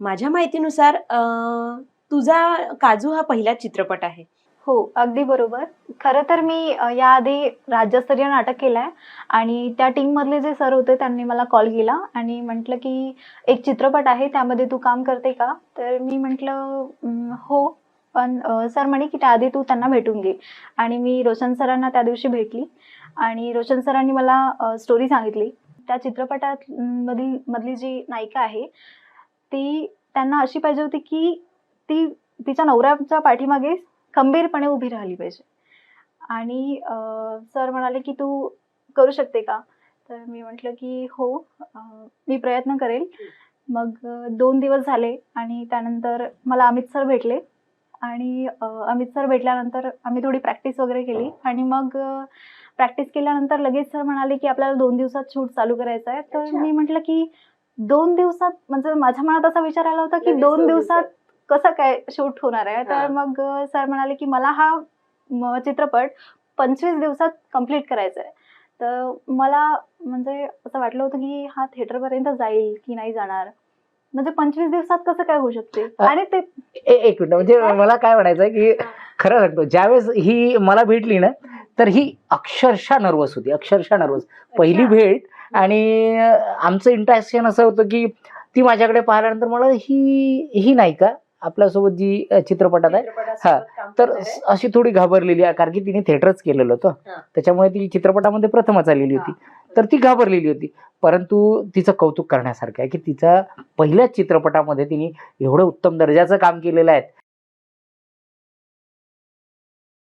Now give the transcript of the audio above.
माझ्या माहितीनुसार तुझा काजू हा पहिला चित्रपट आहे. हो, अगदी बरोबर. खरं तर मी याआधी राज्यस्तरीय नाटक केलंय आणि त्या टीममधले जे सर होते त्यांनी मला कॉल केला आणि म्हटलं, की "एक चित्रपट आहे, त्यामध्ये तू काम करते का?" तर मी म्हटलं, हो." पण सर म्हणे, की "त्याआधी तू त्यांना भेटून घे." आणि मी रोशन सरांना त्या दिवशी भेटली आणि रोशन सरांनी मला स्टोरी सांगितली. त्या चित्रपटात मधली जी नायिका आहे, ती त्यांना अशी पाहिजे होती, की ती तिच्या नवऱ्याच्या पाठीमागे खंबीरपणे उभी राहिली पाहिजे. आणि सर म्हणाले, की "तू करू शकते का?" तर मी म्हटलं, की "हो, अ, मी प्रयत्न करेल." मग 2 दिवस झाले आणि त्यानंतर मला अमित सर भेटले आणि अमित सर भेटल्यानंतर आम्ही थोडी प्रॅक्टिस वगैरे केली आणि मग प्रॅक्टिस केल्यानंतर लगेच सर म्हणाले, की "आपल्याला 2 दिवसात शूट चालू करायचं आहे." तर अच्छा. मी म्हटलं, की 2 दिवसात म्हणजे माझ्या मनात असा विचार आला होता, की लगेच 2 2 दिवसात दिवसात. कसं काय शूट होणार आहे? तर हां. मग सर म्हणाले, की "मला हा चित्रपट 25 दिवसात कंप्लीट करायचा आहे." तर मला म्हणजे असं वाटलं होतं, की हा थिएटरपर्यंत जाईल की नाही जाणार? म्हणजे 25 दिवसात कसं काय होऊ शकते? अ, आणि ते एक मिनिट म्हणजे काय? मला काय म्हणायचंय, की हां. खरं सांगतो ज्यावेळेस ही मला भेटली ना, तर ही अक्षरशः नर्व्हस होती, अक्षरशः नर्व्हस. पहिली अच्छा. भेट आणि आमचं इंटरॅक्शन असं होतं, की ती माझ्याकडे पाहिल्यानंतर मला ही नाही का आपल्यासोबत जी चित्रपटात आहे हां, चित्रपटासोबत काम तर करणार आहे. अशी थोडी घाबरलेली आहे. कारण की तिने थिएटरच केलेलं होतं. हां. त्याच्यामुळे ती चित्रपटामध्ये प्रथमच आलेली होती. तर ती घाबरलेली होती. परंतु तिचं कौतुक करण्यासारखं आहे, की तिचा पहिल्याच चित्रपटामध्ये तिने एवढं उत्तम दर्जाचं काम केलेलं आहे.